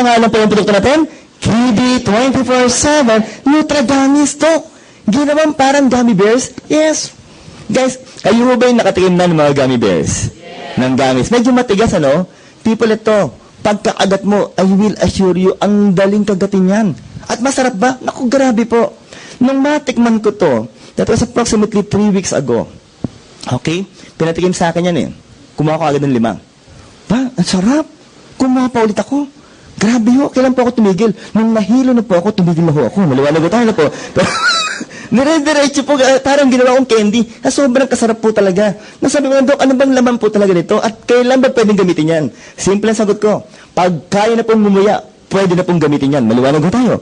pangalan po yung produkto natin? Kiddy 24/7 Nutragamis to. Ginawang parang gummy bears? Yes. Guys, kayo ba yung nakatikim na ng mga gummy bears? Ng gummies. Medyo matigas, ano? People, ito, pagkaagat mo, I will assure you, ang daling kagatin yan. At masarap ba? Naku, grabe po. Nung matikman ko to, that was approximately 3 weeks ago. Okay? Pinatikim sa akin yan eh. Kumuha ko agad ng 5. Ba, ang sarap. Kumuha pa ulit ako. Grabe ho, kailan po ako tumigil? Nung nahilo na po ako, tumigil na ho ako. Maliwanag tayo na po. Dire-diretso po, parang ginawa kong candy. Sobrang kasarap po talaga. Nasabi ko na, Dok, ano bang laman po talaga nito? At kailan ba pwedeng gamitin yan? Simple ang sagot ko. Pag kaya na pong ngumuya, pwede na pong gamitin yan. Maliwanag ho tayo.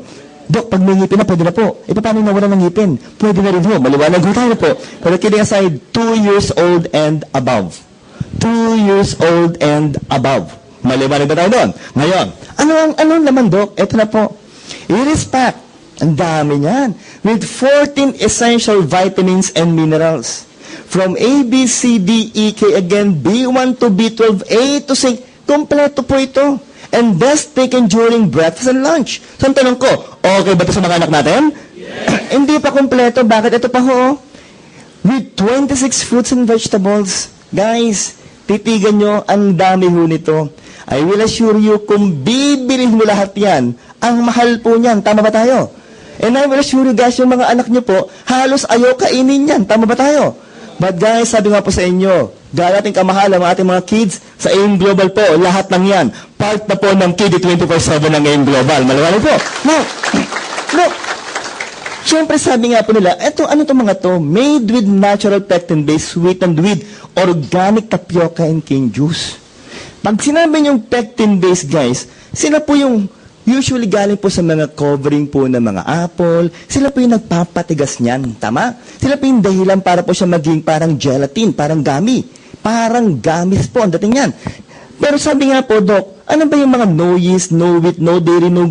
Dok, pag may ngipin na, pwede na po. E paano nawala ng ngipin? Pwede na rin ho. Maliwanag ho tayo po. Pero kidding aside, 2 years old and above. 2 years old and above. Maliwanag ba tayo doon? Ngayon, ano naman, Dok? Ito na po. It is packed. Ang dami niyan. With 14 essential vitamins and minerals. From A, B, C, D, E, K, again, B1 to B12, A to C. Kompleto po ito. And best taken during breakfast and lunch. So, ang tanong ko, okay ba ito sa mga anak natin? Yes. Hindi pa kompleto. Bakit? Ito pa ho. With 26 fruits and vegetables. Guys, titigan nyo, ang dami ho nito. I will assure you, kung bibilhin mo lahat yan, ang mahal po niyan. Tama ba tayo? And I will assure you guys, yung mga anak nyo po, halos ayaw kainin yan. Tama ba tayo? But guys, sabi nga po sa inyo, dahil ating kamahal ang ating mga kids, sa AIM Global po, lahat ng yan, part na po ng Kiddy 24/7 ng AIM Global. Maliwanag po. No. Siyempre sabi nga po nila, ano to mga to? Made with natural pectin-based, sweetened with organic tapioca and cane juice. Pag sinabi yung pectin-based, guys, sila po yung usually galing po sa mga covering po ng mga apple. Sila po yung nagpapatigas niyan. Tama? Sila po yung dahilan para po siya maging parang gelatin, parang gummy. Parang gummies po ang dating yan. Pero sabi nga po, Doc, ano ba yung mga no yeast, no wheat, no dairy, no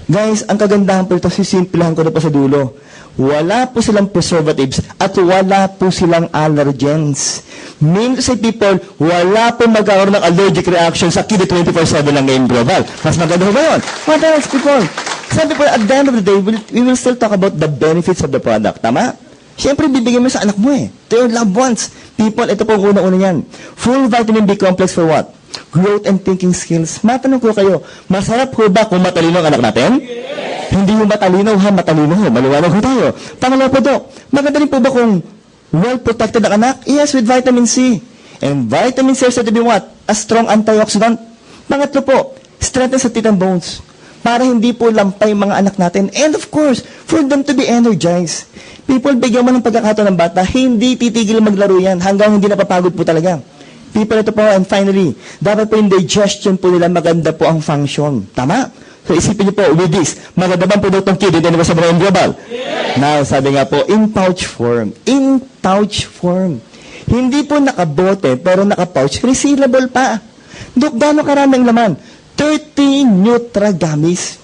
Guys, ang kagandahan po ito, sisimplahan ko na po sa dulo. Wala po silang preservatives at wala po silang allergens. Mean to say, people, wala po magkakaroon ng allergic reaction sa Kiddy 24/7 ng AIM Global. Mas maganda ba yun? What else, people? Sabi po, at the end of the day, we will still talk about the benefits of the product. Tama? Siyempre, bibigyan mo sa anak mo eh. To your loved ones. People, ito po ang unang-una yan. Full vitamin B complex for what? Growth and thinking skills. Matanong ko kayo, masarap ko ba kung matalino ang anak natin? Yes. Hindi yung matalino, matalino ho. Maliwanag ho tayo. Pangalawa po, Dok, maganda rin po ba kung well-protected ang anak? Yes, with vitamin C. And vitamin C is said to be what? A strong antioxidant. Pangatlo po, strengthen sa teeth and bones. Para hindi po lampay mga anak natin. And of course, for them to be energized. People, bigyan mo ng pagkakataon ng bata, hindi titigil maglaro yan hanggang hindi napapagod po talaga. People, ito po, and finally, dapat po yung digestion po nila, maganda po ang function. Tama? So, isipin niyo po, with this, maganda bang produktong Kiddy din sa AIM Global? Yes. Now, sabi nga po, in pouch form. In pouch form. Hindi po nakabote, pero nakapouch, resealable pa. Dok, gano'ng karaming laman? 30 Nutragamis.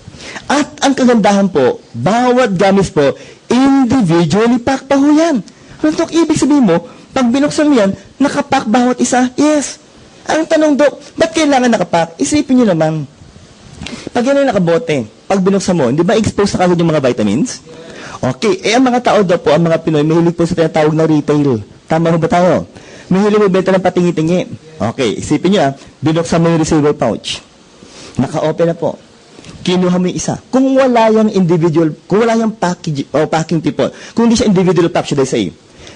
At ang kagandahan po, bawat gamis po, individually pack pa ho yan. Ano, Dok, ibig sabihin mo, pag binuksan mo yan, nakapack bawat isa? Yes. Ang tanong, Dok, ba't kailangan nakapack? Isipin nyo naman. Pag yan ay nakabote, pag binuksan mo, hindi ba expose na kagad yung mga vitamins? Okay. Ang mga tao daw po, ang mga Pinoy, mahilig po sa tinatawag na retail. Tama ba tayo? Mahilig mo benta ng patingi-tingi. Okay. Isipin nyo binuksan mo yung receiver pouch. Naka-open na po. Kinuha mo yung isa. Kung wala yung individual, kung wala yung packing people, kung hindi siya individual pack, should I say,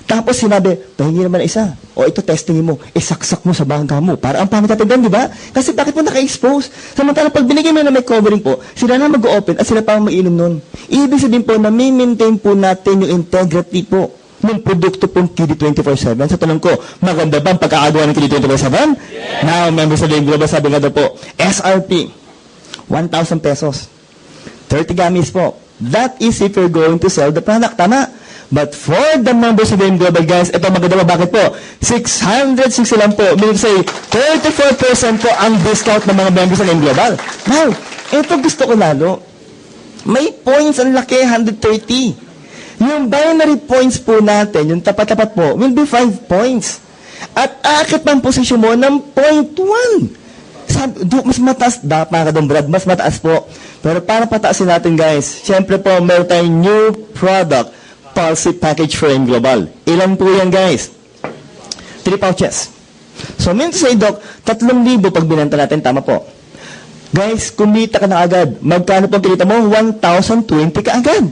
tapos sinabi, pahingi naman isa. O ito, testingin mo. Saksak mo sa bangka mo. Para ang pangit natin di ba? Kasi bakit mo naka-expose? Samantala, pag binigay mo na may covering po, sila na mag-open at sila pa ang mainom nun. Ibig sabihin po na may maintain po natin yung integrity po ng produkto pong Kiddy 24/7. Sa tanong ko, maganda ba ang pagkakagawa ng Kiddy 24/7? Yes. Now, members of the AIM Global, sabi nga daw po, SRP, 1,000 pesos. 30 gummies po. That is if you're going to sell the product. Tama? But for the members of the AIM Global, guys, ito maganda ba? Bakit po? 660 lang po. Meaning say, 34% po ang discount ng mga members ng AIM Global. Now, ito gusto ko lalo. May points ang laki, 130. Yung binary points po natin, yung tapat-tapat po, will be 5 points. At aakit pang posisyon mo ng 0.1. Mas mataas, dapat ka doon, Brad, mas mataas po. Pero para pataasin natin, guys, syempre po, meron tayong new product, Pulse Package for M Global. Ilan po yan, guys? 3 pouches. So, minto sa Doc, 3,000 pag binenta natin, tama po. Guys, kumita ka na agad. Magkano po kinita mo? 1,020 ka agad.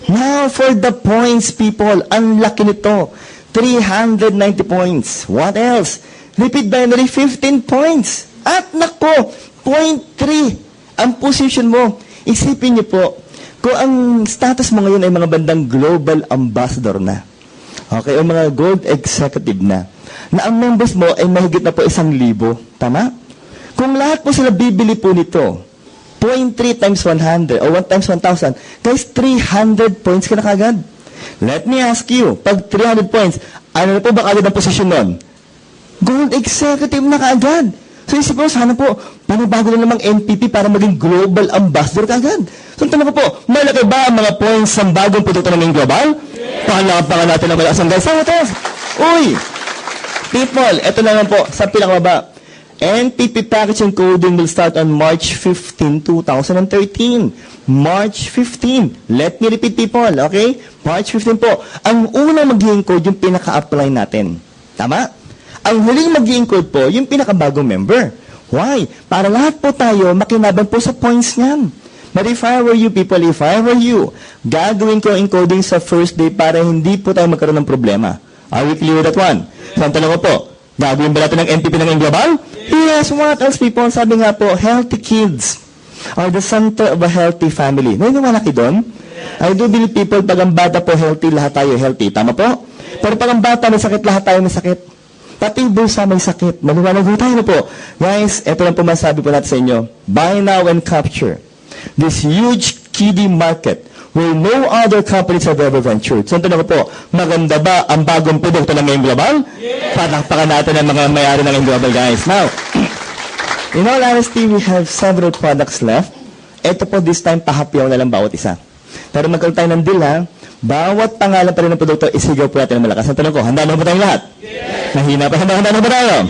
Now, for the points, people, ang laki nito. 390 points. What else? Repeat binary, 15 points. At nako, 0.3 ang position mo. Isipin niyo po, kung ang status mo ngayon ay mga bandang global ambassador na, okay, o mga gold executive na ang members mo ay mahigit na po 1,000. Tama? Kung lahat po sila bibili po nito, 0.3 times 100 o 1 times 1,000, guys, 300 points ka na kagad. Let me ask you, pag 300 points, ano na po ba kagad ang position nun? Gold executive na kaagad. So isip ko, sana po, panibago na namang NPP para maging global ambassador kaagad. So tanong ko po, malaki ba ang mga points sa bagong produkto ng global? Pakalapakan natin ang malakas ang guys. Sama to. Uy! People, eto na lang po, sa pinakababa. NPP packaging coding will start on March 15, 2013. March 15. Let me repeat, people, okay? March 15 po. Ang unang magiging code, yung pinaka-apply natin. Tama? Ang huling magiging code po, yung pinakabagong member. Why? Para lahat po tayo makinabang po sa points niyan. But if I were you, people, if I were you, gagawin ko ang encoding sa first day para hindi po tayo magkaroon ng problema. Are we clear with that one? So, ang tanong ko po, gagawin ba natin ng NPP ng global? Yes, what else, people? Sabi nga po, healthy kids are the center of a healthy family. Naniniwala kayo doon? I do believe, people, pag ang bata po healthy, lahat tayo healthy. Tama po? Pero pag ang bata may sakit, lahat tayo may sakit. Pati yung bulsa may sakit. Maniwala po tayo na po. Guys, ito lang po masabi po natin sa inyo. Buy now and capture this huge kiddie market where no other companies have ever ventured. So, tanong ko po, maganda ba ang bagong produkto ng Ngayon Global? Yes! Palakpakan natin ang mga mayari ng Ngayon Global, guys. Now, in all honesty, we have several products left. Ito po, this time, pahapyaw na lang bawat isa. Pero magkaroon tayo ng deal, ha? Bawat pangalan pa rin ng produkto, isigaw po natin ng malakas. Ang tanong ko, handa na ba tayong lahat? Yes! Nahina pa, handa na ba tayo?